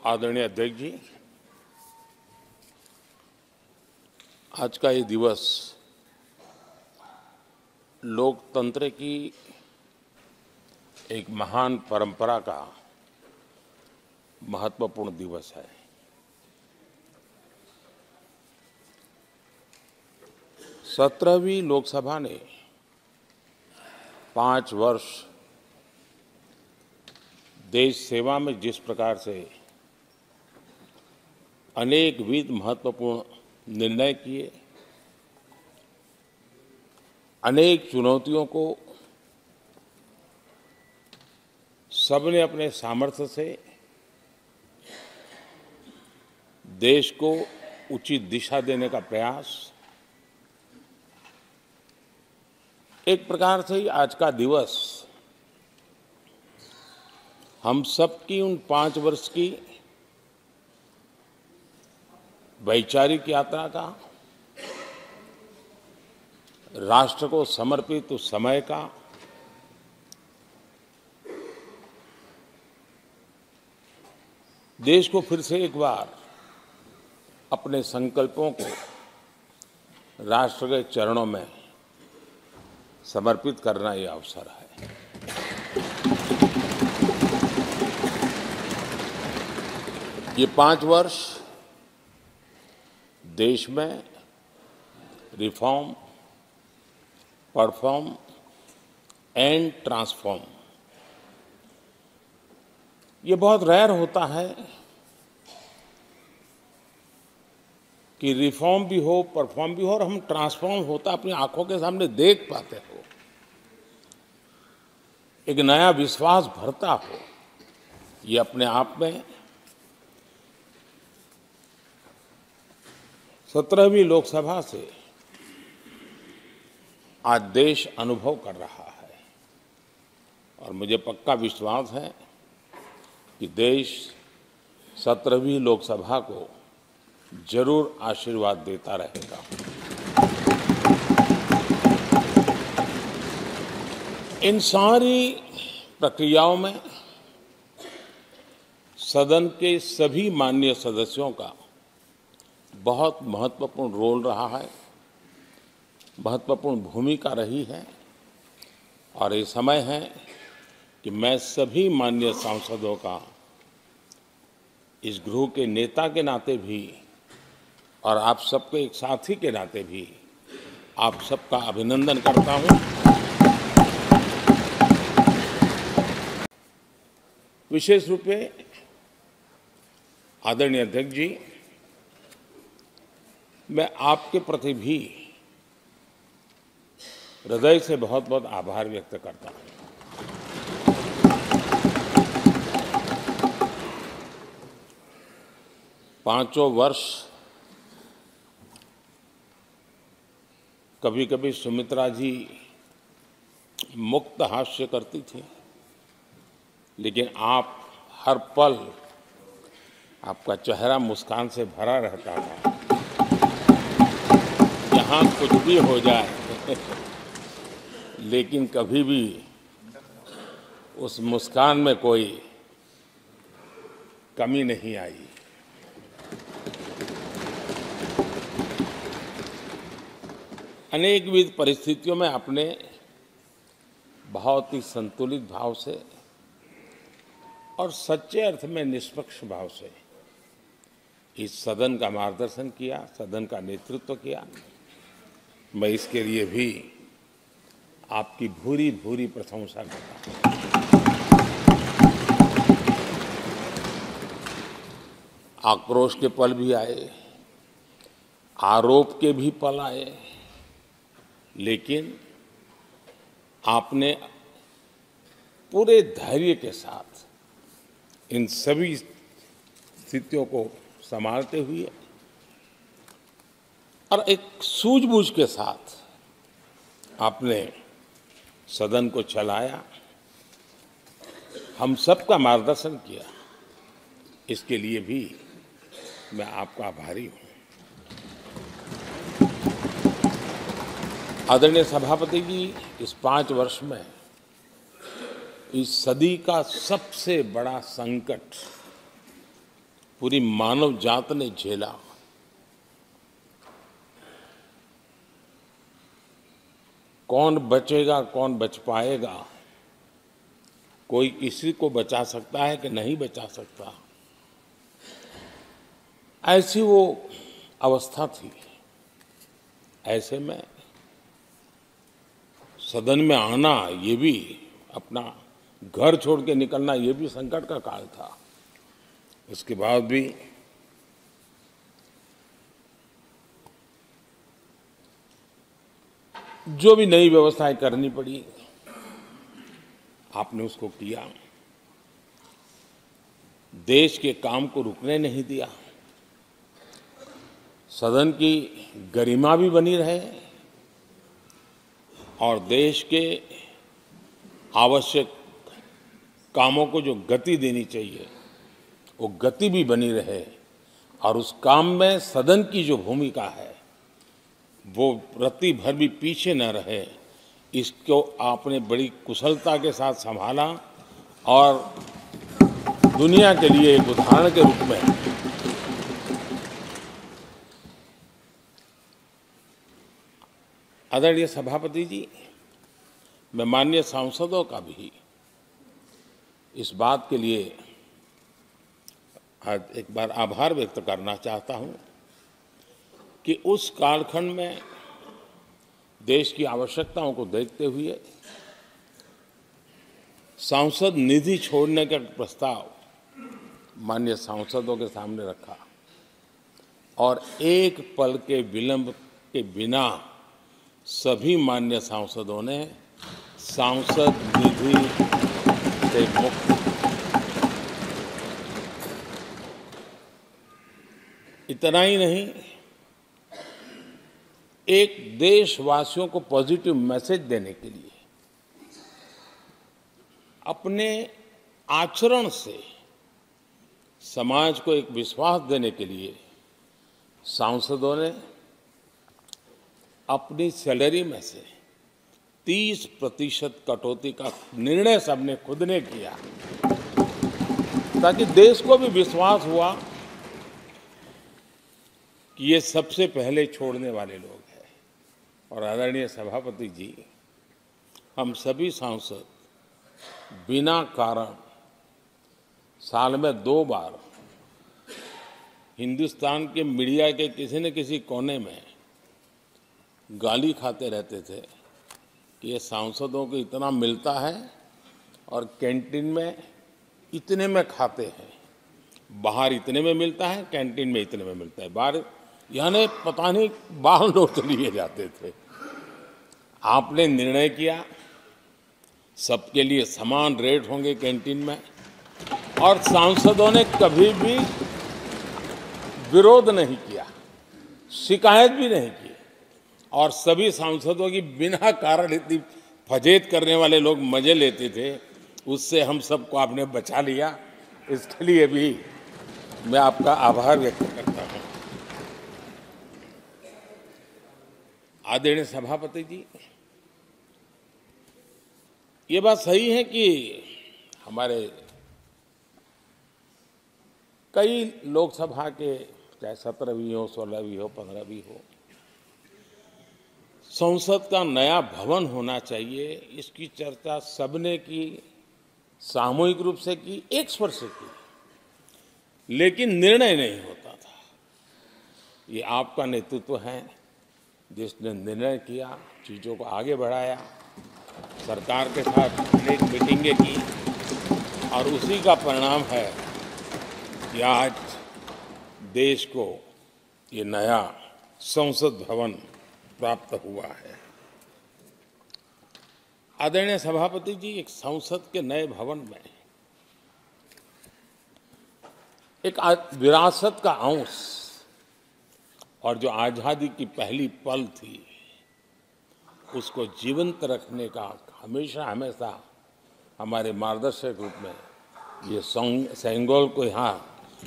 आदरणीय अध्यक्ष जी, आज का ये दिवस लोकतंत्र की एक महान परंपरा का महत्वपूर्ण दिवस है। सत्रहवीं लोकसभा ने 5 वर्ष देश सेवा में जिस प्रकार से अनेकविध महत्वपूर्ण निर्णय किए, अनेक चुनौतियों को सबने अपने सामर्थ्य से देश को उचित दिशा देने का प्रयास, एक प्रकार से ही आज का दिवस हम सबकी उन 5 वर्ष की वैचारिक यात्रा का, राष्ट्र को समर्पित उस समय का, देश को फिर से एक बार अपने संकल्पों को राष्ट्र के चरणों में समर्पित करना ये अवसर है। ये 5 वर्ष देश में रिफॉर्म, परफॉर्म एंड ट्रांसफॉर्म, ये बहुत रेयर होता है कि रिफॉर्म भी हो, परफॉर्म भी हो और हम ट्रांसफॉर्म होता अपनी आंखों के सामने देख पाते हो, एक नया विश्वास भरता हो। ये अपने आप में 17वीं लोकसभा से आज देश अनुभव कर रहा है और मुझे पक्का विश्वास है कि देश 17वीं लोकसभा को जरूर आशीर्वाद देता रहेगा। इन सारी प्रक्रियाओं में सदन के सभी माननीय सदस्यों का बहुत महत्वपूर्ण रोल रहा है, महत्वपूर्ण भूमिका रही है और ये समय है कि मैं सभी माननीय सांसदों का इस गृह के नेता के नाते भी और आप सबके एक साथी के नाते भी आप सबका अभिनंदन करता हूं। विशेष रूप से आदरणीय अध्यक्ष जी, मैं आपके प्रति भी हृदय से बहुत बहुत आभार व्यक्त करता हूं। पांचों वर्ष कभी कभी सुमित्रा जी मुक्त हास्य करती थी, लेकिन आप हर पल आपका चेहरा मुस्कान से भरा रहता था। यहाँ कुछ भी हो जाए लेकिन कभी भी उस मुस्कान में कोई कमी नहीं आई। अनेकविध परिस्थितियों में आपने बहुत ही संतुलित भाव से और सच्चे अर्थ में निष्पक्ष भाव से इस सदन का मार्गदर्शन किया, सदन का नेतृत्व किया। मैं इसके लिए भी आपकी भूरी भूरी प्रशंसा करता हूं। आक्रोश के पल भी आए, आरोप के भी पल आए, लेकिन आपने पूरे धैर्य के साथ इन सभी स्थितियों को संभालते हुए और एक सूझबूझ के साथ आपने सदन को चलाया, हम सबका मार्गदर्शन किया। इसके लिए भी मैं आपका आभारी हूं। आदरणीय सभापति जी, इस 5 वर्ष में इस सदी का सबसे बड़ा संकट पूरी मानव जात ने झेला। कौन बचेगा, कौन बच पाएगा, कोई किसी को बचा सकता है कि नहीं बचा सकता, ऐसी वो अवस्था थी। ऐसे में सदन में आना, ये भी अपना घर छोड़ के निकलना, ये भी संकट का काल था। उसके बाद भी जो भी नई व्यवस्थाएं करनी पड़ी, आपने उसको किया। देश के काम को रुकने नहीं दिया। सदन की गरिमा भी बनी रहे और देश के आवश्यक कामों को जो गति देनी चाहिए, वो गति भी बनी रहे। और उस काम में सदन की जो भूमिका है, वो रत्ती भर भी पीछे न रहे। इसको आपने बड़ी कुशलता के साथ संभाला और दुनिया के लिए एक उदाहरण के रूप में आदरणीय सभापति जी, मैं माननीय सांसदों का भी इस बात के लिए आज एक बार आभार व्यक्त करना चाहता हूं कि उस कालखंड में देश की आवश्यकताओं को देखते हुए सांसद निधि छोड़ने का प्रस्ताव माननीय सांसदों के सामने रखा और एक पल के विलंब के बिना सभी माननीय सांसदों ने सांसद निधि से मुक्त। इतना ही नहीं, एक देशवासियों को पॉजिटिव मैसेज देने के लिए अपने आचरण से समाज को एक विश्वास देने के लिए सांसदों ने अपनी सैलरी में से 30% कटौती का निर्णय सबने खुद ने किया, ताकि देश को भी विश्वास हुआ कि ये सबसे पहले छोड़ने वाले लोग हैं। और आदरणीय सभापति जी, हम सभी सांसद बिना कारण साल में 2 बार हिंदुस्तान के मीडिया के किसी न किसी कोने में गाली खाते रहते थे कि ये सांसदों को इतना मिलता है और कैंटीन में इतने में खाते हैं, बाहर इतने में मिलता है, कैंटीन में इतने में मिलता है, बाहर यानी पता नहीं बाहर नोट लिए जाते थे। आपने निर्णय किया सबके लिए समान रेट होंगे कैंटीन में, और सांसदों ने कभी भी विरोध नहीं किया, शिकायत भी नहीं की। और सभी सांसदों की बिना कारण इतनी फजेत करने वाले लोग मजे लेते थे, उससे हम सबको आपने बचा लिया। इसके लिए भी मैं आपका आभार व्यक्त करता हूं। आदरणीय सभापति जी, ये बात सही है कि हमारे कई लोकसभा के, चाहे 17वीं हो, 16वीं हो, 15वीं हो, संसद का नया भवन होना चाहिए, इसकी चर्चा सबने की, सामूहिक रूप से की, एक स्वर से की, लेकिन निर्णय नहीं होता था। ये आपका नेतृत्व है जिसने निर्णय किया, चीज़ों को आगे बढ़ाया, सरकार के साथ अनेक मीटिंगें की, और उसी का परिणाम है कि आज देश को ये नया संसद भवन प्राप्त हुआ है। आदरणीय सभापति जी, एक संसद के नए भवन में एक विरासत का अंश और जो आजादी की पहली पल थी, उसको जीवंत रखने का हमेशा हमेशा हमारे मार्गदर्शक रूप में ये सेंगोल को यहाँ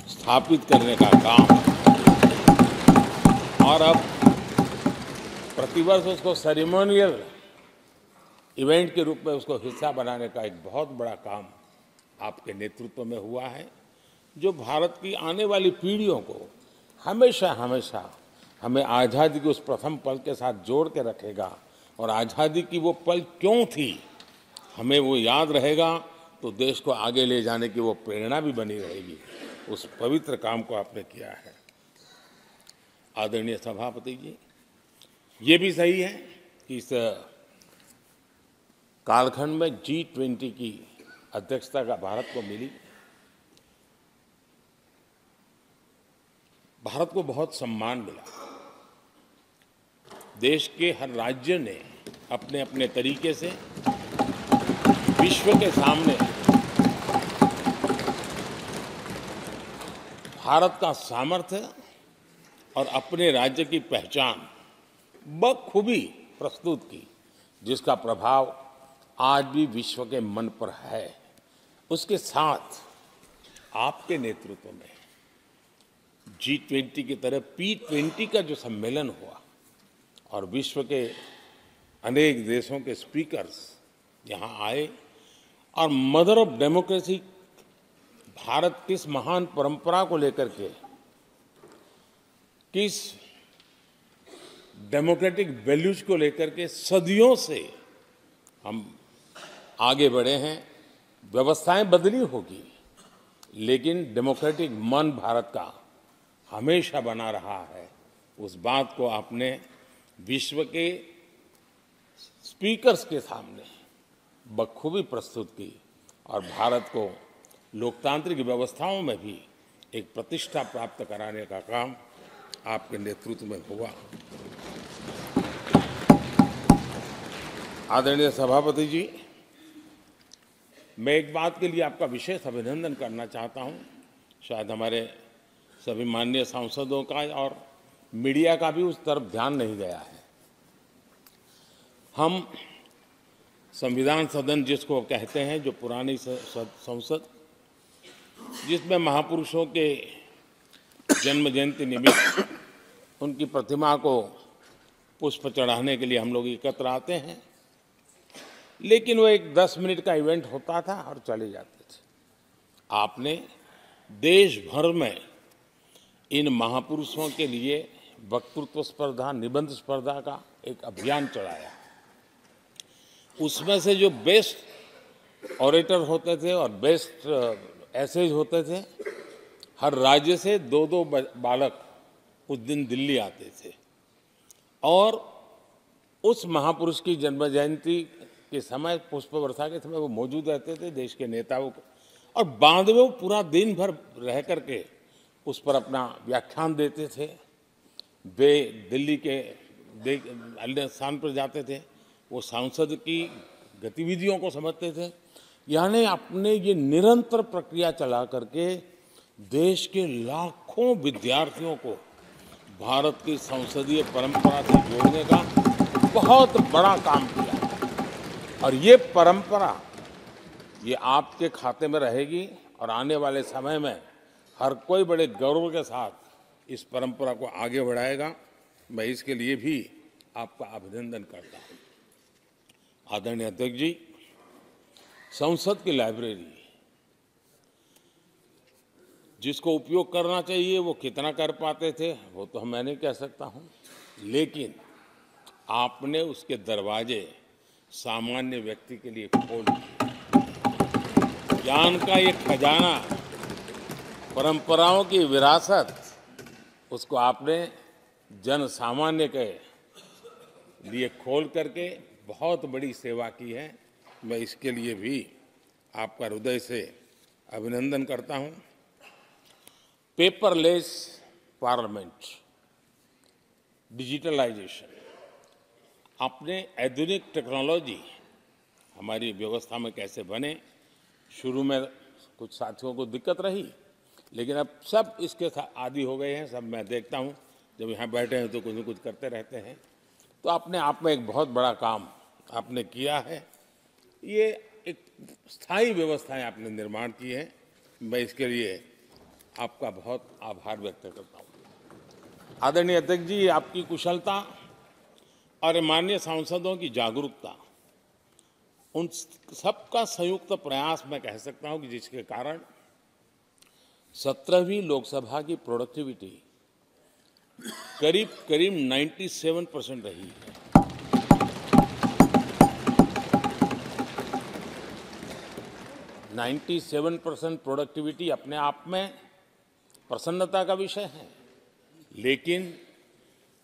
स्थापित करने का काम, और अब प्रतिवर्ष उसको सेरेमोनियल इवेंट के रूप में उसको हिस्सा बनाने का एक बहुत बड़ा काम आपके नेतृत्व में हुआ है। जो भारत की आने वाली पीढ़ियों को हमेशा हमेशा हमें आज़ादी के उस प्रथम पल के साथ जोड़ के रखेगा और आज़ादी की वो पल क्यों थी हमें वो याद रहेगा, तो देश को आगे ले जाने की वो प्रेरणा भी बनी रहेगी। उस पवित्र काम को आपने किया है। आदरणीय सभापति जी, ये भी सही है कि इस कालखंड में G20 की अध्यक्षता का भारत को मिली। भारत को बहुत सम्मान मिला। देश के हर राज्य ने अपने अपने तरीके से विश्व के सामने भारत का सामर्थ्य और अपने राज्य की पहचान बखूबी प्रस्तुत की, जिसका प्रभाव आज भी विश्व के मन पर है। उसके साथ आपके नेतृत्व में G20 की तरह P20 का जो सम्मेलन हुआ और विश्व के अनेक देशों के स्पीकर्स यहाँ आए और मदर ऑफ डेमोक्रेसी भारत किस महान परंपरा को लेकर के, किस डेमोक्रेटिक वैल्यूज को लेकर के सदियों से हम आगे बढ़े हैं। व्यवस्थाएं बदली होगी, लेकिन डेमोक्रेटिक मन भारत का हमेशा बना रहा है। उस बात को आपने विश्व के स्पीकर्स के सामने बखूबी प्रस्तुत की और भारत को लोकतांत्रिक व्यवस्थाओं में भी एक प्रतिष्ठा प्राप्त कराने का काम आपके नेतृत्व में हुआ। आदरणीय सभापति जी, मैं एक बात के लिए आपका विशेष अभिनंदन करना चाहता हूं। शायद हमारे सभी माननीय सांसदों का और मीडिया का भी उस तरफ ध्यान नहीं गया है। हम संविधान सदन जिसको कहते हैं, जो पुरानी संसद, जिसमें महापुरुषों के जन्म जयंती निमित्त उनकी प्रतिमा को पुष्प चढ़ाने के लिए हम लोग एकत्र आते हैं, लेकिन वो एक 10 मिनट का इवेंट होता था और चले जाते थे। आपने देश भर में इन महापुरुषों के लिए वक्तृत्व स्पर्धा, निबंध स्पर्धा का एक अभियान चलाया। उसमें से जो बेस्ट ऑरेटर होते थे और बेस्ट एसेज होते थे, हर राज्य से 2-2 बालक उस दिन दिल्ली आते थे और उस महापुरुष की जन्म जयंती के समय, पुष्प वर्षा के समय वो मौजूद रहते थे, देश के नेताओं को, और बाद में वो पूरा दिन भर रह करके उस पर अपना व्याख्यान देते थे। वे दिल्ली के अन्य स्थान पर जाते थे, वो सांसद की गतिविधियों को समझते थे। यानी अपने ये निरंतर प्रक्रिया चला करके देश के लाखों विद्यार्थियों को भारत की संसदीय परंपरा से जोड़ने का बहुत बड़ा काम किया और ये परंपरा ये आपके खाते में रहेगी और आने वाले समय में हर कोई बड़े गौरव के साथ इस परंपरा को आगे बढ़ाएगा। मैं इसके लिए भी आपका अभिनंदन करता हूं। आदरणीय अध्यक्ष जी, संसद की लाइब्रेरी जिसको उपयोग करना चाहिए वो कितना कर पाते थे वो तो मैं नहीं कह सकता हूं, लेकिन आपने उसके दरवाजे सामान्य व्यक्ति के लिए खोल दिए। ज्ञान का ये खजाना, परंपराओं की विरासत, उसको आपने जन सामान्य के लिए खोल करके बहुत बड़ी सेवा की है। मैं इसके लिए भी आपका हृदय से अभिनंदन करता हूं। पेपरलेस पार्लियामेंट, डिजिटलाइजेशन, आपने आधुनिक टेक्नोलॉजी हमारी व्यवस्था में कैसे बने। शुरू में कुछ साथियों को दिक्कत रही, लेकिन अब सब इसके आदी हो गए हैं। सब मैं देखता हूं, जब यहाँ बैठे हैं तो कुछ न कुछ करते रहते हैं। तो अपने आप में एक बहुत बड़ा काम आपने किया है। ये एक स्थायी व्यवस्थाएं आपने निर्माण की है। मैं इसके लिए आपका बहुत आभार व्यक्त करता हूँ। आदरणीय अध्यक्ष जी, आपकी कुशलता और माननीय सांसदों की जागरूकता, उन सबका संयुक्त प्रयास मैं कह सकता हूं कि जिसके कारण 17वीं लोकसभा की प्रोडक्टिविटी करीब करीब 97% रही है। नाइन्टी 97% प्रोडक्टिविटी अपने आप में प्रसन्नता का विषय है, लेकिन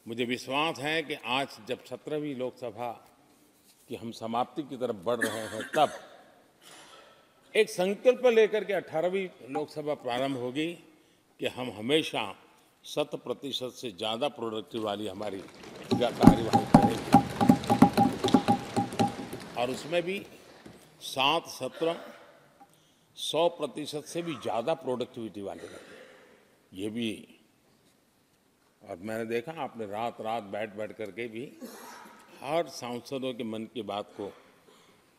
मुझे विश्वास है कि आज जब 17वीं लोकसभा की हम समाप्ति की तरफ बढ़ रहे हैं, तब एक संकल्प लेकर के 18वीं लोकसभा प्रारंभ होगी कि हम हमेशा 100% से ज़्यादा प्रोडक्टिव वाली हमारी कार्यवाही करेंगे, और उसमें भी 7 सत्र 100% से भी ज़्यादा प्रोडक्टिविटी वाले रहे। ये भी, और मैंने देखा आपने रात रात बैठ करके भी हर सांसदों के मन की बात को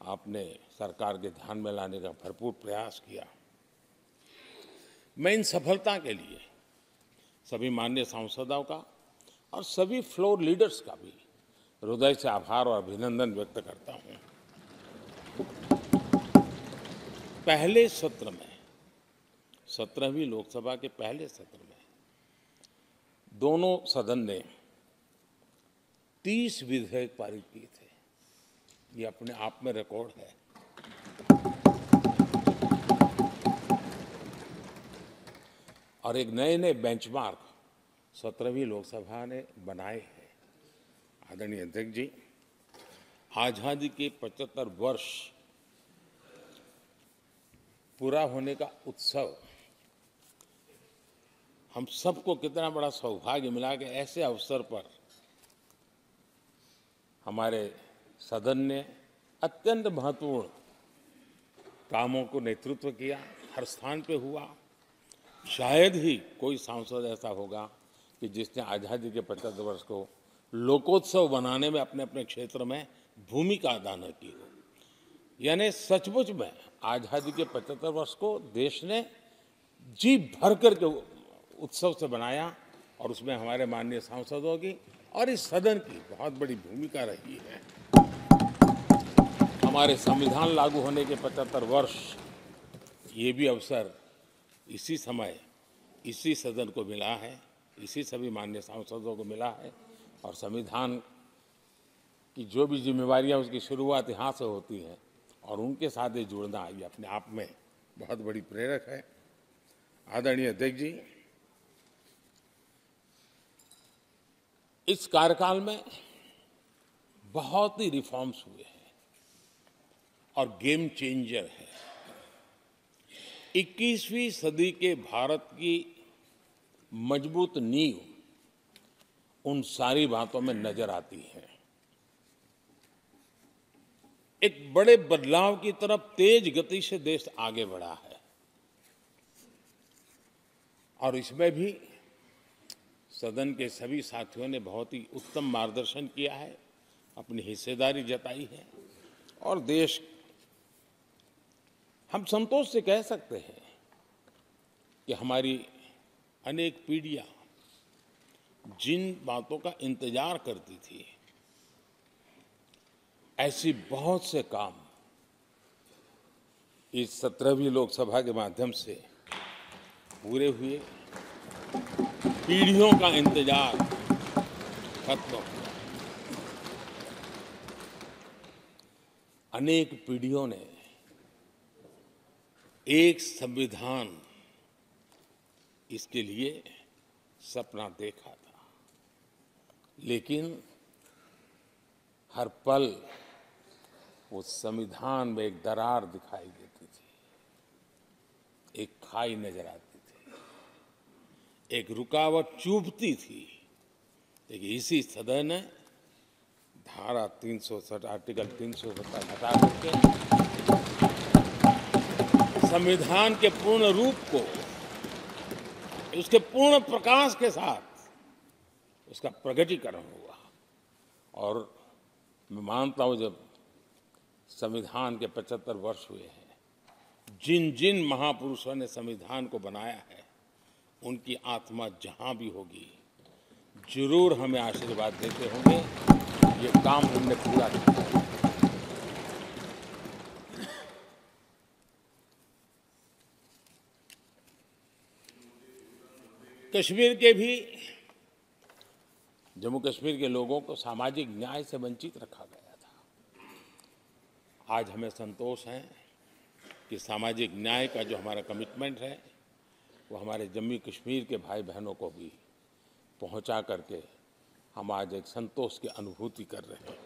आपने सरकार के ध्यान में लाने का भरपूर प्रयास किया। मैं इन सफलता के लिए सभी माननीय सांसदों का और सभी फ्लोर लीडर्स का भी हृदय से आभार और अभिनंदन व्यक्त करता हूं। पहले सत्र में, 17वीं लोकसभा के पहले सत्र में दोनों सदन ने 30 विधेयक पारित किए थे। ये अपने आप में रिकॉर्ड है। और एक नए नए बेंचमार्क 17वीं लोकसभा ने बनाए हैं। आदरणीय अध्यक्ष जी, आजादी के 75 वर्ष पूरा होने का उत्सव, हम सबको कितना बड़ा सौभाग्य मिला कि ऐसे अवसर पर हमारे सदन ने अत्यंत महत्वपूर्ण कामों को नेतृत्व किया। हर स्थान पे हुआ। शायद ही कोई सांसद ऐसा होगा कि जिसने आज़ादी के 75 वर्ष को लोकोत्सव बनाने में अपने अपने क्षेत्र में भूमिका अदा न की हो। यानी सचमुच में आज़ादी के 75 वर्ष को देश ने जी भर करके उत्सव से बनाया, और उसमें हमारे माननीय सांसदों की और इस सदन की बहुत बड़ी भूमिका रही है। हमारे संविधान लागू होने के 75 वर्ष, ये भी अवसर इसी समय इसी सदन को मिला है, इसी सभी माननीय सांसदों को मिला है। और संविधान की जो भी जिम्मेवारियां उसकी शुरुआत यहाँ से होती हैं, और उनके साथ ये जुड़ना ये अपने आप में बहुत बड़ी प्रेरक है। आदरणीय अध्यक्ष जी, इस कार्यकाल में बहुत ही रिफॉर्म्स हुए हैं और गेम चेंजर है। 21वीं सदी के भारत की मजबूत नींव उन सारी बातों में नजर आती है। एक बड़े बदलाव की तरफ तेज गति से देश आगे बढ़ा है, और इसमें भी सदन के सभी साथियों ने बहुत ही उत्तम मार्गदर्शन किया है, अपनी हिस्सेदारी जताई है। और देश, हम संतोष से कह सकते हैं कि हमारी अनेक पीढ़ियां जिन बातों का इंतजार करती थी, ऐसी बहुत से काम इस 17वीं लोकसभा के माध्यम से पूरे हुए। पीढ़ियों का इंतजार खत्म हुआ। अनेक पीढ़ियों ने एक संविधान, इसके लिए सपना देखा था, लेकिन हर पल उस संविधान में एक दरार दिखाई देती थी, एक खाई नजर आती थी, एक रुकावट चुभती थी। लेकिन इसी सदन ने धारा 360 आर्टिकल 370 हटा करके संविधान के पूर्ण रूप को, उसके पूर्ण प्रकाश के साथ उसका प्रकटीकरण हुआ। और मैं मानता हूं, जब संविधान के 75 वर्ष हुए हैं, जिन जिन महापुरुषों ने संविधान को बनाया है, उनकी आत्मा जहां भी होगी जरूर हमें आशीर्वाद देते होंगे, ये काम हमने पूरा किया। कश्मीर के भी जम्मू कश्मीर के लोगों को सामाजिक न्याय से वंचित रखा गया था। आज हमें संतोष है कि सामाजिक न्याय का जो हमारा कमिटमेंट है वो हमारे जम्मू कश्मीर के भाई बहनों को भी पहुंचा करके हम आज एक संतोष की अनुभूति कर रहे हैं।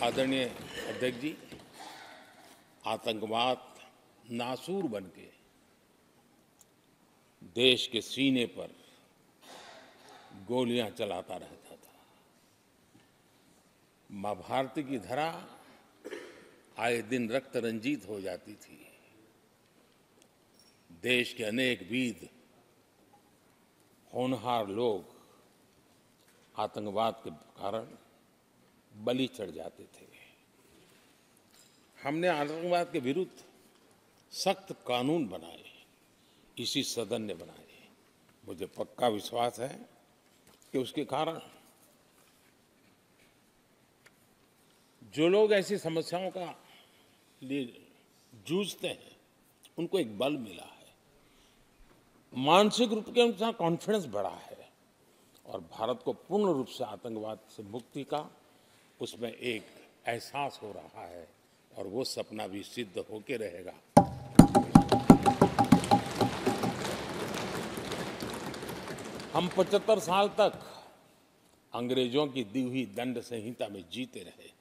आदरणीय अध्यक्ष जी, आतंकवाद नासूर बनके देश के सीने पर गोलियां चलाता रहता था। मां भारती की धरा आए दिन रक्त रंजित हो जाती थी। देश के अनेक वीर होनहार लोग आतंकवाद के कारण बलि चढ़ जाते थे। हमने आतंकवाद के विरुद्ध सख्त कानून बनाए, इसी सदन ने बनाए। मुझे पक्का विश्वास है कि उसके कारण जो लोग ऐसी समस्याओं का लिए जूझते हैं उनको एक बल मिला है, मानसिक रूप के उनका कॉन्फिडेंस बढ़ा है और भारत को पूर्ण रूप से आतंकवाद से मुक्ति का उसमें एक एहसास हो रहा है और वो सपना भी सिद्ध होके रहेगा। हम 75 साल तक अंग्रेजों की दी हुई दंड संहिता में जीते रहे।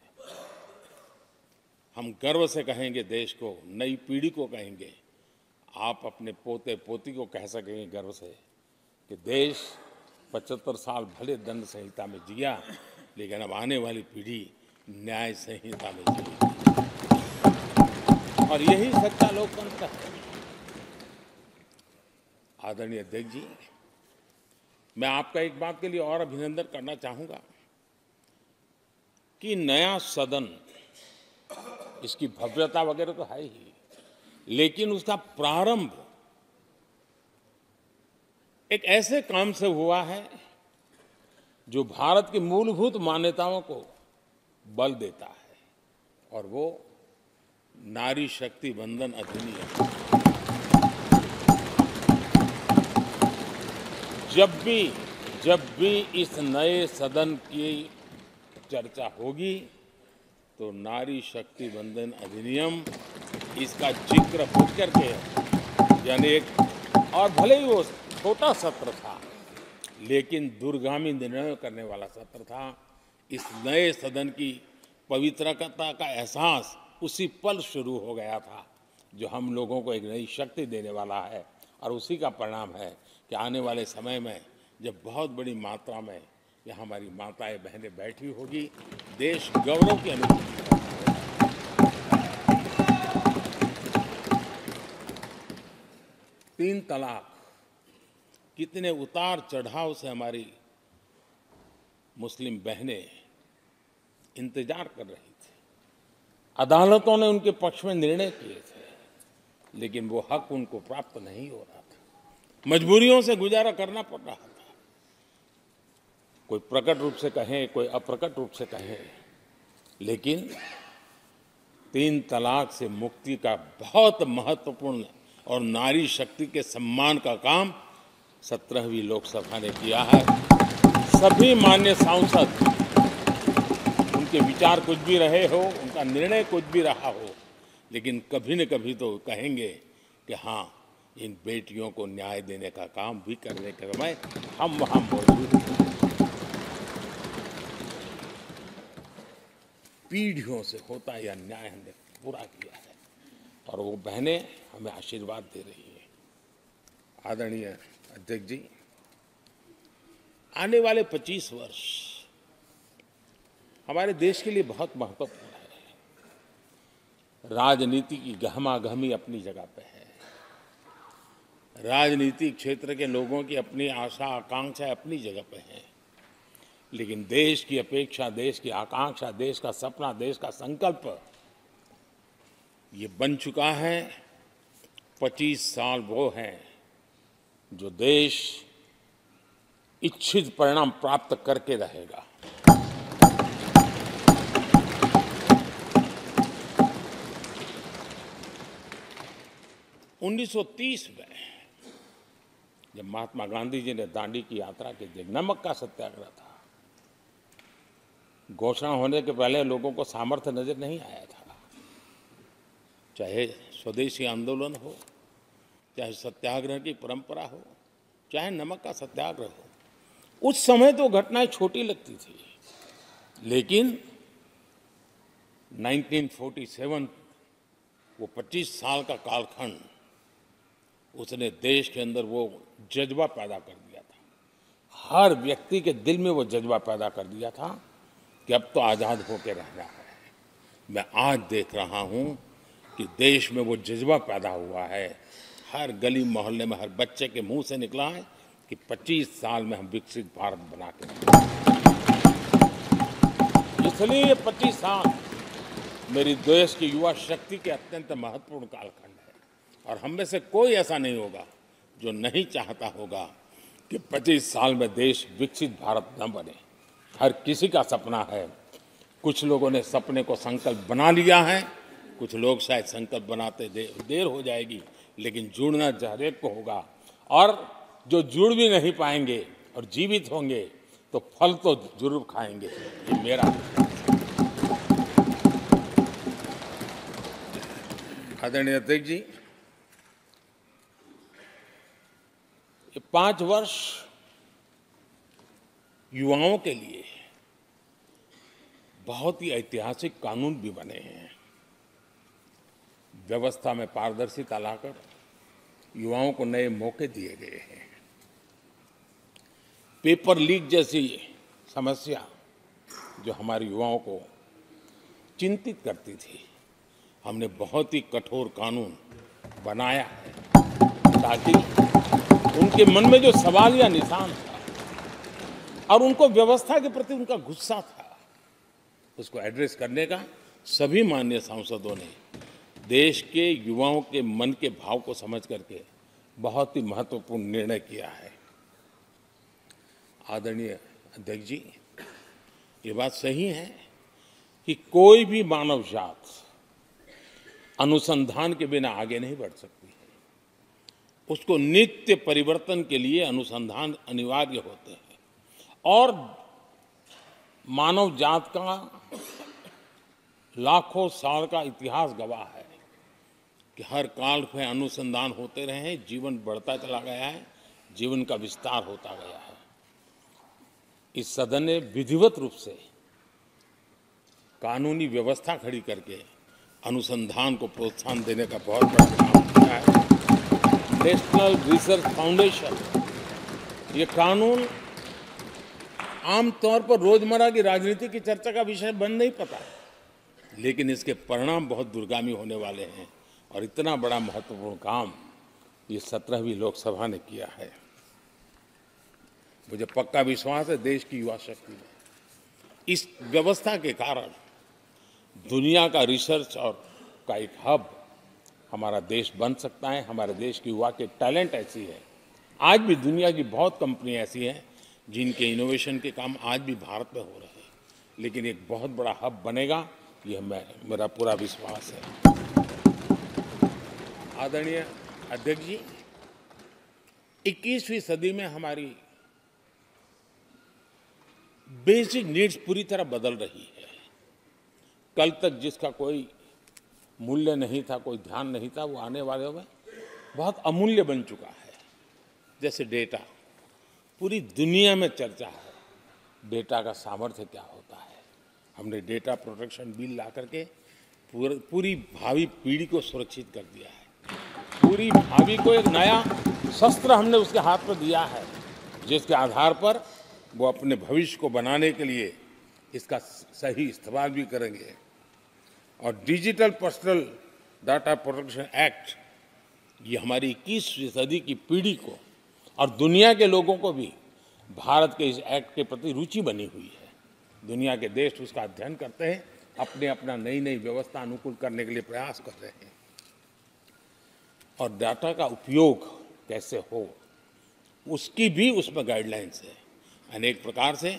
हम गर्व से कहेंगे देश को, नई पीढ़ी को कहेंगे, आप अपने पोते पोती को कह सकेंगे गर्व से कि देश 75 साल भले दंड संहिता में जिया, लेकिन अब आने वाली पीढ़ी न्याय संहिता में जिएगी और यही सच्चा लोकतंत्र है। आदरणीय अध्यक्ष जी, मैं आपका एक बात के लिए और अभिनंदन करना चाहूंगा कि नया सदन, इसकी भव्यता वगैरह तो है ही, लेकिन उसका प्रारंभ एक ऐसे काम से हुआ है जो भारत की मूलभूत मान्यताओं को बल देता है और वो नारी शक्ति वंदन अधिनियम। जब भी इस नए सदन की चर्चा होगी तो नारी शक्ति वंदन अधिनियम इसका जिक्र होकर के, यानी एक, और भले ही वो छोटा सत्र था लेकिन दूरगामी निर्णय करने वाला सत्र था। इस नए सदन की पवित्रता का एहसास उसी पल शुरू हो गया था जो हम लोगों को एक नई शक्ति देने वाला है और उसी का परिणाम है कि आने वाले समय में जब बहुत बड़ी मात्रा में यहाँ हमारी माताएं बहनें बैठी होगी, देश गौरव की अनुभूति करेगा। 3 तलाक कितने उतार चढ़ाव से हमारी मुस्लिम बहनें इंतजार कर रही थी। अदालतों ने उनके पक्ष में निर्णय किए थे, लेकिन वो हक उनको प्राप्त नहीं हो रहा था। मजबूरियों से गुजारा करना पड़ रहा था। कोई प्रकट रूप से कहें, कोई अप्रकट रूप से कहें, लेकिन 3 तलाक से मुक्ति का बहुत महत्वपूर्ण और नारी शक्ति के सम्मान का काम 17वीं लोकसभा ने किया है। सभी मान्य सांसद, उनके विचार कुछ भी रहे हो, उनका निर्णय कुछ भी रहा हो, लेकिन कभी न कभी तो कहेंगे कि हाँ, इन बेटियों को न्याय देने का काम भी करने के समय हम वहां मौजूद हैं। पीढ़ियों से होता यह न्याय हमने पूरा किया है और वो बहनें हमें आशीर्वाद दे रही है। आदरणीय अध्यक्ष जी, आने वाले 25 वर्ष हमारे देश के लिए बहुत महत्वपूर्ण है। राजनीति की गहमागहमी अपनी जगह पे है, राजनीतिक क्षेत्र के लोगों की अपनी आशा आकांक्षा अपनी जगह पे है, लेकिन देश की अपेक्षा, देश की आकांक्षा, देश का सपना, देश का संकल्प ये बन चुका है। 25 साल वो हैं जो देश इच्छित परिणाम प्राप्त करके रहेगा। 1930 में जब महात्मा गांधी जी ने दांडी की यात्रा की थी, नमक का सत्याग्रह था। घोषणा होने के पहले लोगों को सामर्थ्य नजर नहीं आया था। चाहे स्वदेशी आंदोलन हो, चाहे सत्याग्रह की परंपरा हो, चाहे नमक का सत्याग्रह हो, उस समय तो घटनाएं छोटी लगती थी, लेकिन 1947 वो 25 साल का कालखंड, उसने देश के अंदर वो जज्बा पैदा कर दिया था। हर व्यक्ति के दिल में वो जज्बा पैदा कर दिया था कि अब तो आज़ाद होकर रहना है। मैं आज देख रहा हूं कि देश में वो जज्बा पैदा हुआ है। हर गली मोहल्ले में हर बच्चे के मुंह से निकला है कि 25 साल में हम विकसित भारत बना के रहेंगे। इसलिए ये 25 साल मेरी देश की युवा शक्ति के अत्यंत महत्वपूर्ण कालखंड है, और हम में से कोई ऐसा नहीं होगा जो नहीं चाहता होगा कि 25 साल में देश विकसित भारत न बने। हर किसी का सपना है। कुछ लोगों ने सपने को संकल्प बना लिया है, कुछ लोग शायद संकल्प बनाते देर हो जाएगी, लेकिन जुड़ना हर एक को होगा। और जो जुड़ भी नहीं पाएंगे और जीवित होंगे तो फल तो जरूर खाएंगे। ये मेरा आदरणीय अध्यक्ष जी, ये 5 वर्ष युवाओं के लिए बहुत ही ऐतिहासिक कानून भी बने हैं। व्यवस्था में पारदर्शिता लाकर युवाओं को नए मौके दिए गए हैं। पेपर लीक जैसी समस्या जो हमारे युवाओं को चिंतित करती थी, हमने बहुत ही कठोर कानून बनाया है ताकि उनके मन में जो सवाल या निशान था और उनको व्यवस्था के प्रति उनका गुस्सा था, उसको एड्रेस करने का सभी माननीय सांसदों ने देश के युवाओं के मन के भाव को समझ करके बहुत ही महत्वपूर्ण निर्णय किया है। आदरणीय अध्यक्ष जी, ये बात सही है कि कोई भी मानव जात अनुसंधान के बिना आगे नहीं बढ़ सकती है। उसको नित्य परिवर्तन के लिए अनुसंधान अनिवार्य होते हैं, और मानव जात का लाखों साल का इतिहास गवाह है कि हर काल में अनुसंधान होते रहे हैं, जीवन बढ़ता चला गया है, जीवन का विस्तार होता गया है। इस सदन ने विधिवत रूप से कानूनी व्यवस्था खड़ी करके अनुसंधान को प्रोत्साहन देने का बहुत बड़ा काम किया है। नेशनल रिसर्च फाउंडेशन, ये कानून आमतौर पर रोजमर्रा की राजनीति की चर्चा का विषय बन नहीं पाता, लेकिन इसके परिणाम बहुत दूरगामी होने वाले हैं, और इतना बड़ा महत्वपूर्ण काम ये 17वीं लोकसभा ने किया है। मुझे पक्का विश्वास है देश की युवा शक्ति में इस व्यवस्था के कारण दुनिया का रिसर्च और का एक हब हमारा देश बन सकता है। हमारे देश की युवा के टैलेंट ऐसी है, आज भी दुनिया की बहुत कंपनी ऐसी हैं जिनके इनोवेशन के काम आज भी भारत में हो रहे हैं, लेकिन एक बहुत बड़ा हब बनेगा, ये मेरा पूरा विश्वास है। आदरणीय अध्यक्ष जी, 21वीं सदी में हमारी बेसिक नीड्स पूरी तरह बदल रही है। कल तक जिसका कोई मूल्य नहीं था, कोई ध्यान नहीं था, वो आने वाले में बहुत अमूल्य बन चुका है। जैसे डेटा, पूरी दुनिया में चर्चा है डेटा का सामर्थ्य क्या होता है। हमने डेटा प्रोटेक्शन बिल ला करके पूरी भावी पीढ़ी को सुरक्षित कर दिया है। पूरी भावी को एक नया शस्त्र हमने उसके हाथ में दिया है, जिसके आधार पर वो अपने भविष्य को बनाने के लिए इसका सही इस्तेमाल भी करेंगे। और digital personal data protection act, ये हमारी 21वीं सदी की पीढ़ी को और दुनिया के लोगों को भी भारत के इस एक्ट के प्रति रुचि बनी हुई है। दुनिया के देश उसका अध्ययन करते हैं, अपना नई नई व्यवस्था अनुकूल करने के लिए प्रयास कर रहे हैं। और डाटा का उपयोग कैसे हो, उसकी भी उसमें गाइडलाइंस है। अनेक प्रकार से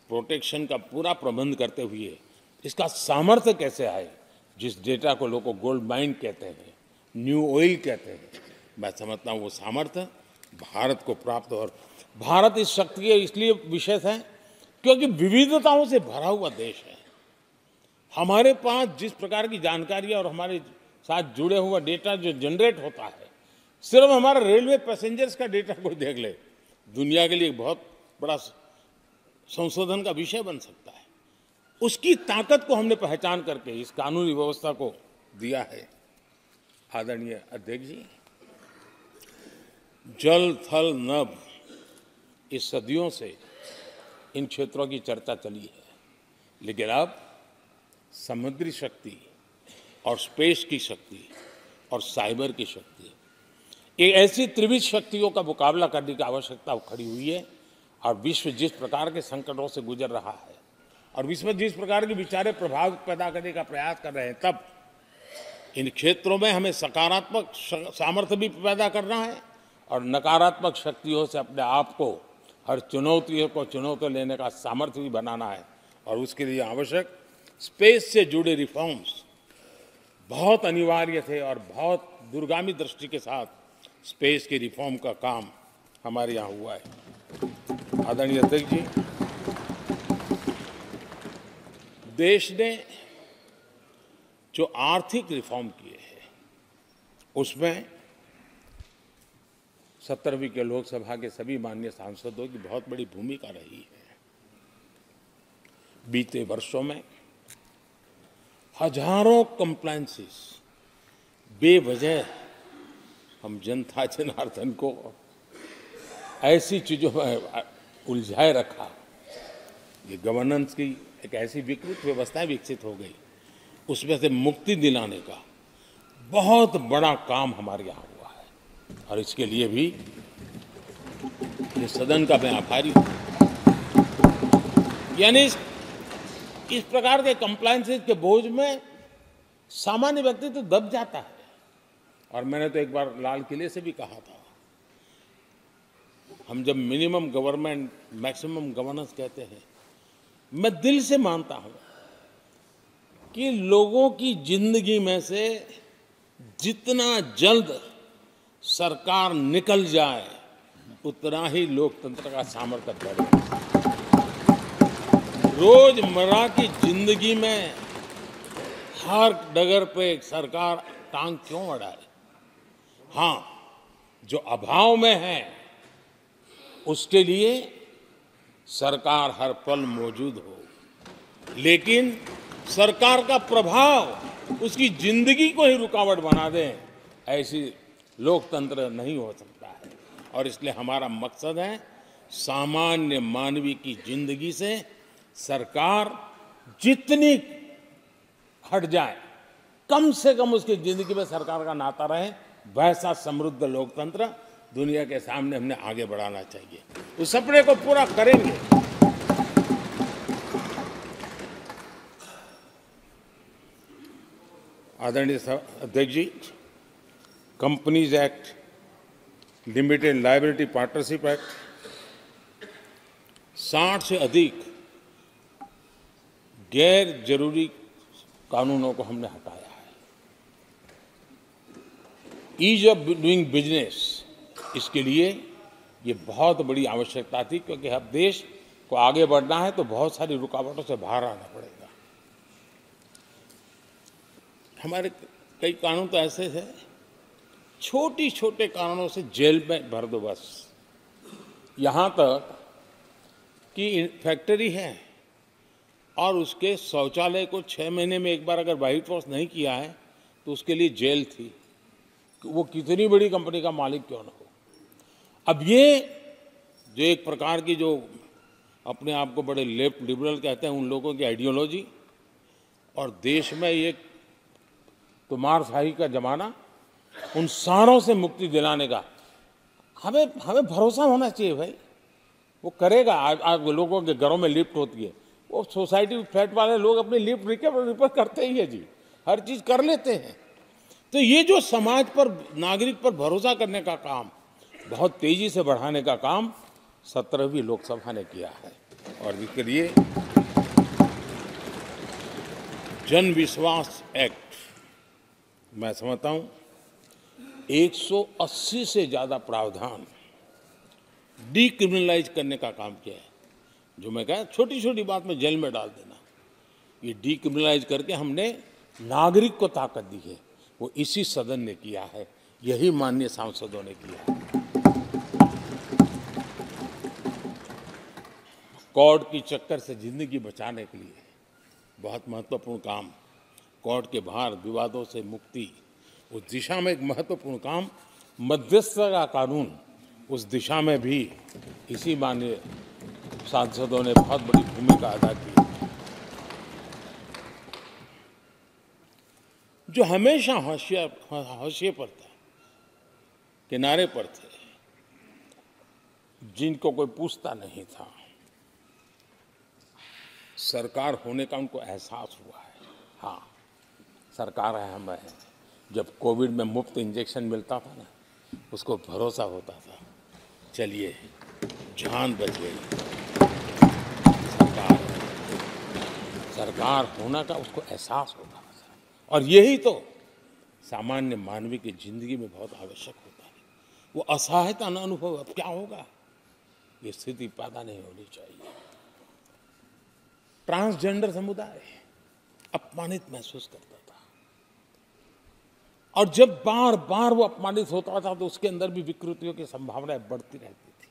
प्रोटेक्शन का पूरा प्रबंध करते हुए इसका सामर्थ्य कैसे आए, जिस डेटा को लोगों गोल्ड माइन कहते हैं, न्यू ऑयल कहते हैं, मैं समझता हूँ वो सामर्थ्य भारत को प्राप्त हो। और भारत इस शक्ति के इसलिए विशेष है क्योंकि विविधताओं से भरा हुआ देश है। हमारे पास जिस प्रकार की जानकारी और हमारे साथ जुड़े हुआ डेटा जो जनरेट होता है, सिर्फ हमारा रेलवे पैसेंजर्स का डेटा कोई देख ले, दुनिया के लिए एक बहुत बड़ा संशोधन का विषय बन सकता है। उसकी ताकत को हमने पहचान करके इस कानूनी व्यवस्था को दिया है। आदरणीय अध्यक्ष जी, जल थल नभ, इस सदियों से इन क्षेत्रों की चर्चा चली है, लेकिन अब समुद्री शक्ति और स्पेस की शक्ति और साइबर की शक्ति, एक ऐसी त्रिविध शक्तियों का मुकाबला करने की आवश्यकता खड़ी हुई है। और विश्व जिस प्रकार के संकटों से गुजर रहा है और विश्व में जिस प्रकार के विचारे प्रभाव पैदा करने का प्रयास कर रहे हैं, तब इन क्षेत्रों में हमें सकारात्मक सामर्थ्य भी पैदा करना है और नकारात्मक शक्तियों से अपने आप को, हर चुनौतियों को चुनौती लेने का सामर्थ्य भी बनाना है। और उसके लिए आवश्यक स्पेस से जुड़े रिफॉर्म्स बहुत अनिवार्य थे और बहुत दूरगामी दृष्टि के साथ स्पेस के रिफॉर्म का काम हमारे यहाँ हुआ है। आदरणीय अध्यक्ष जी, देश ने जो आर्थिक रिफॉर्म किए हैं उसमें 17वीं के लोकसभा के सभी माननीय सांसदों की बहुत बड़ी भूमिका रही है। बीते वर्षों में हजारों कंप्लायंसेस बेवजह हम जनता जनार्दन को ऐसी चीजों में उलझाए रखा। ये गवर्नेंस की एक ऐसी विकृत व्यवस्था विकसित हो गई, उसमें से मुक्ति दिलाने का बहुत बड़ा काम हमारे यहाँ हुआ है और इसके लिए भी ये सदन का मैं आभारी हूँ। यानी इस प्रकार के कंप्लायंसेस के बोझ में सामान्य व्यक्ति तो दब जाता है। और मैंने तो एक बार लाल किले से भी कहा था, हम जब मिनिमम गवर्नमेंट मैक्सिमम गवर्नेंस कहते हैं, मैं दिल से मानता हूं कि लोगों की जिंदगी में से जितना जल्द सरकार निकल जाए उतना ही लोकतंत्र का सामर्थ्य बढ़े। रोजमर्रा की जिंदगी में हर डगर पे सरकार टांग क्यों अड़ाए? हाँ, जो अभाव में है उसके लिए सरकार हर पल मौजूद हो, लेकिन सरकार का प्रभाव उसकी जिंदगी को ही रुकावट बना दे, ऐसी लोकतंत्र नहीं हो सकता है। और इसलिए हमारा मकसद है सामान्य मानवी की जिंदगी से सरकार जितनी हट जाए, कम से कम उसकी जिंदगी में सरकार का नाता रहे, वैसा समृद्ध लोकतंत्र दुनिया के सामने हमने आगे बढ़ाना चाहिए। उस सपने को पूरा करेंगे। आदरणीय अध्यक्ष जी, companies act, limited liability partnership act, 60 से अधिक गैर जरूरी कानूनों को हमने हटाया है। ईज ऑफ डूइंग बिजनेस, इसके लिए ये बहुत बड़ी आवश्यकता थी, क्योंकि अब देश को आगे बढ़ना है तो बहुत सारी रुकावटों से बाहर आना पड़ेगा। हमारे कई कानून तो ऐसे थे, छोटी छोटे कारणों से जेल में भर दो बस। यहाँ तक कि फैक्ट्री है और उसके शौचालय को 6 महीने में एक बार अगर वाइट वॉश नहीं किया है तो उसके लिए जेल थी, वो कितनी बड़ी कंपनी का मालिक क्यों ना हो। अब ये जो एक प्रकार की जो अपने आप को बड़े लेफ्ट लिबरल कहते हैं, उन लोगों की आइडियोलॉजी, और देश में ये तुमारशाही का जमाना, उन सारों से मुक्ति दिलाने का हमें भरोसा होना चाहिए भाई। वो करेगा। आज लोगों के घरों में लिफ्ट होती है, वो सोसाइटी फ्लैट वाले लोग अपनी लिफ्ट रिपेयर करते ही है जी, हर चीज कर लेते हैं। तो ये जो समाज पर, नागरिक पर भरोसा करने का काम, बहुत तेजी से बढ़ाने का काम 17वीं लोकसभा ने किया है। और इसके लिए जन विश्वास एक्ट, मैं समझता हूं 180 से ज्यादा प्रावधान डीक्रिमिनलाइज करने का काम किया है। जो मैं कहा छोटी छोटी बात में जेल में डाल देना, ये डीक्रिमिनलाइज करके हमने नागरिक को ताकत दी है। वो इसी सदन ने किया है, यही माननीय सांसदों ने किया है। कोर्ट की चक्कर से जिंदगी बचाने के लिए बहुत महत्वपूर्ण काम, कोर्ट के बाहर विवादों से मुक्ति, उस दिशा में एक महत्वपूर्ण काम, मध्यस्थता का कानून, उस दिशा में भी इसी माननीय सांसदों ने बहुत बड़ी भूमिका अदा की। जो हमेशा हाशिए पर था, किनारे पर थे, जिनको कोई पूछता नहीं था, सरकार होने का उनको एहसास हुआ है। हाँ, सरकार है, हम है। जब कोविड में मुफ्त इंजेक्शन मिलता था ना, उसको भरोसा होता था, चलिए जान बच गई, सरकार होना का उसको एहसास होता था। और यही तो सामान्य मानवीय की जिंदगी में बहुत आवश्यक होता है। वो असहायता न अनुभव, अब क्या होगा, ये स्थिति पैदा नहीं होनी चाहिए। ट्रांसजेंडर समुदाय अपमानित महसूस करता था, और जब बार बार वो अपमानित होता था तो उसके अंदर भी विकृतियों की संभावनाएं बढ़ती रहती थी,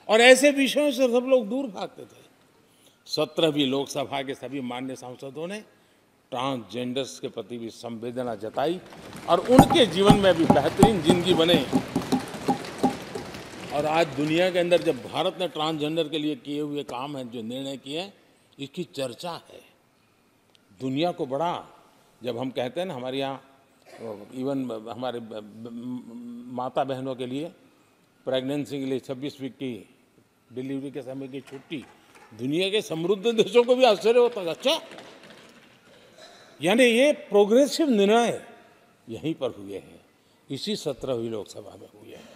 और ऐसे विषयों से सब लोग दूर भागते थे। 17वीं लोकसभा के सभी माननीय सांसदों ने ट्रांसजेंडर्स के प्रति भी संवेदना जताई, और उनके जीवन में भी बेहतरीन जिंदगी बने। और आज दुनिया के अंदर जब भारत ने ट्रांसजेंडर के लिए किए हुए काम हैं, जो निर्णय किए, इसकी चर्चा है दुनिया को बड़ा। जब हम कहते हैं ना, हमारे यहाँ इवन हमारे माता बहनों के लिए प्रेगनेंसी के लिए 26 वीक की डिलीवरी के समय की छुट्टी, दुनिया के समृद्ध देशों को भी आश्चर्य होता है। अच्छा, यानी ये प्रोग्रेसिव निर्णय यहीं पर हुए हैं, इसी 17वीं लोकसभा में हुए हैं।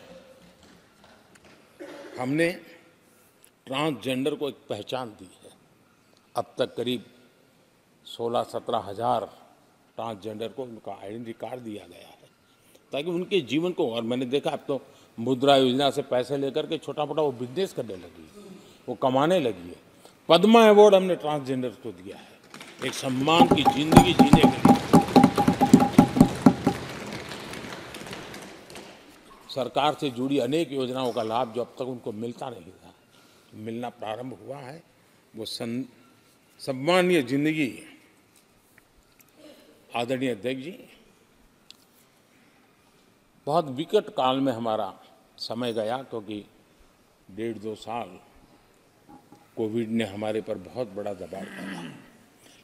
हमने ट्रांसजेंडर को एक पहचान दी है। अब तक करीब 16-17 हजार ट्रांसजेंडर को उनका आइडेंटिटी कार्ड दिया गया है, ताकि उनके जीवन को, और मैंने देखा अब तो मुद्रा योजना से पैसे लेकर के छोटा मोटा वो बिजनेस करने लगी, वो कमाने लगी है। पद्मा अवार्ड हमने ट्रांसजेंडर को दिया है, एक सम्मान की जिंदगी जीने के लिए। सरकार से जुड़ी अनेक योजनाओं का लाभ जो अब तक उनको मिलता नहीं था, मिलना प्रारंभ हुआ है। वो सम्मानीय जिंदगी। आदरणीय अध्यक्ष जी, बहुत विकट काल में हमारा समय गया, क्योंकि 1.5-2 साल कोविड ने हमारे पर बहुत बड़ा दबाव डाला,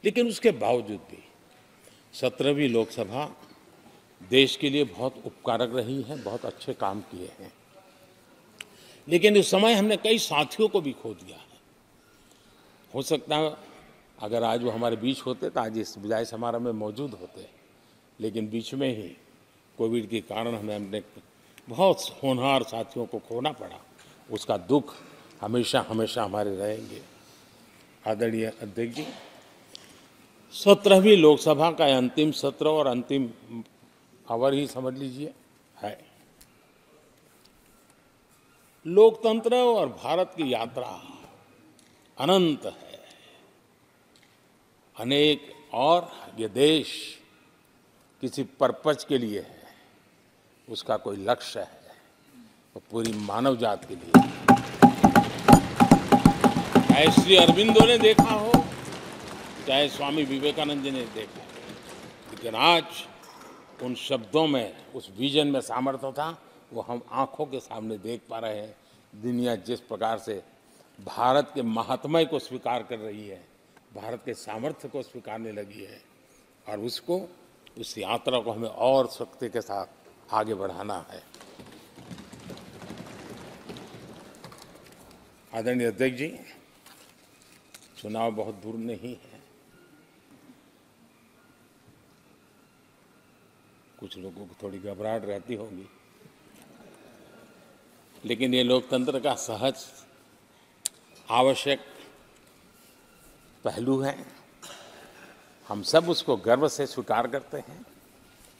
लेकिन उसके बावजूद भी 17वीं लोकसभा देश के लिए बहुत उपकारक रही है, बहुत अच्छे काम किए हैं। लेकिन इस समय हमने कई साथियों को भी खो दिया है। हो सकता है अगर आज वो हमारे बीच होते तो आज इस विदाई समारोह में मौजूद होते, लेकिन बीच में ही कोविड के कारण हमें अपने बहुत होनहार साथियों को खोना पड़ा। उसका दुख हमेशा हमेशा हमारे रहेंगे। आदरणीय अध्यक्ष जी, 17वीं लोकसभा का अंतिम सत्र और अंतिम आवर ही समझ लीजिए है। लोकतंत्र और भारत की यात्रा अनंत है, अनेक, और ये देश किसी पर्पज के लिए है, उसका कोई लक्ष्य है, वो पूरी मानव जात के लिए। चाहे श्री अरविंदो ने देखा हो, चाहे स्वामी विवेकानंद जी ने देखा, लेकिन आज उन शब्दों में, उस विजन में सामर्थ्य था, वो हम आंखों के सामने देख पा रहे हैं। दुनिया जिस प्रकार से भारत के महात्म्य को स्वीकार कर रही है, भारत के सामर्थ्य को स्वीकारने लगी है, और उसको, उस यात्रा को हमें और शक्ति के साथ आगे बढ़ाना है। आदरणीय अध्यक्ष जी, चुनाव बहुत दूर नहीं है। कुछ लोगों को थोड़ी घबराहट रहती होगी, लेकिन ये लोकतंत्र का सहज आवश्यक पहलू है। हम सब उसको गर्व से स्वीकार करते हैं,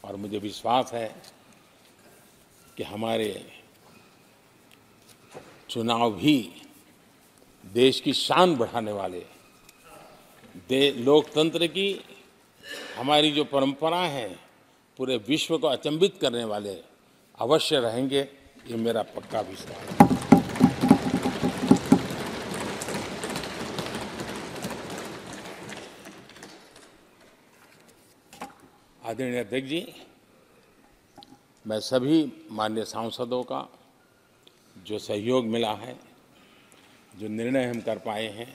और मुझे विश्वास है कि हमारे चुनाव भी देश की शान बढ़ाने वाले, लोकतंत्र की हमारी जो परंपरा है पूरे विश्व को अचंभित करने वाले अवश्य रहेंगे, ये मेरा पक्का विश्वास है। आदरणीय अध्यक्ष जी, मैं सभी माननीय सांसदों का जो सहयोग मिला है, जो निर्णय हम कर पाए हैं,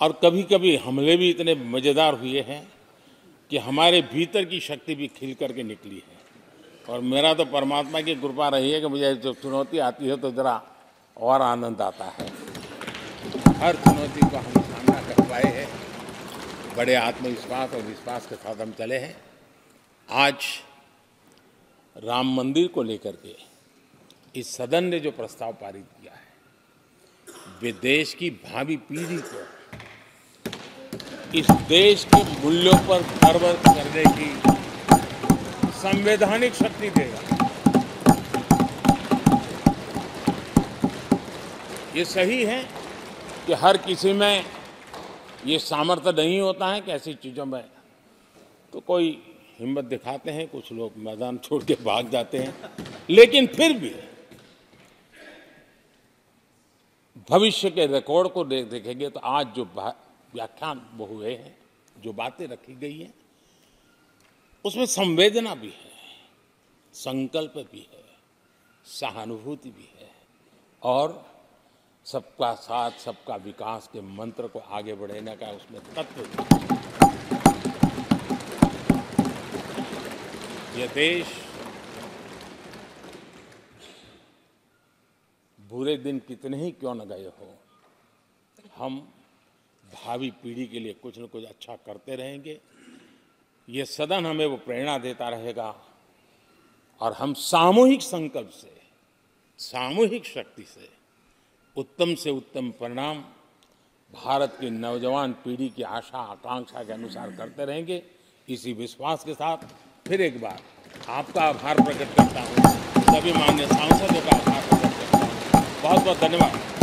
और कभी कभी हमले भी इतने मज़ेदार हुए हैं कि हमारे भीतर की शक्ति भी खिल करके निकली है। और मेरा तो परमात्मा की कृपा रही है कि मुझे जब चुनौती आती है तो ज़रा और आनंद आता है। हर चुनौती को हम सामना कर पाए हैं, बड़े आत्मविश्वास और विश्वास के साथ हम चले हैं। आज राम मंदिर को लेकर के इस सदन ने जो प्रस्ताव पारित किया है, वे देश की भावी पीढ़ी को इस देश के मूल्यों पर गर्व करने की संवैधानिक शक्ति देगा। ये सही है कि हर किसी में ये सामर्थ्य नहीं होता है कि ऐसी चीज़ों में तो कोई हिम्मत दिखाते हैं, कुछ लोग मैदान छोड़ के भाग जाते हैं, लेकिन फिर भी भविष्य के रिकॉर्ड को देखेंगे तो आज जो व्याख्यान वो हुए हैं, जो बातें रखी गई हैं, उसमें संवेदना भी है, संकल्प भी है, सहानुभूति भी है और सबका साथ सबका विकास के मंत्र को आगे बढ़ाने का उसमें तत्व भी है। यह देश बुरे दिन कितने ही क्यों न गए हो, हम भावी पीढ़ी के लिए कुछ न कुछ अच्छा करते रहेंगे। ये सदन हमें वो प्रेरणा देता रहेगा और हम सामूहिक संकल्प से, सामूहिक शक्ति से उत्तम परिणाम भारत की नौजवान पीढ़ी की आशा आकांक्षा के अनुसार करते रहेंगे। इसी विश्वास के साथ फिर एक बार आपका आभार प्रकट करता हूँ, सभी माननीय सांसदों का आभार प्रकट करता हूँ। बहुत बहुत धन्यवाद।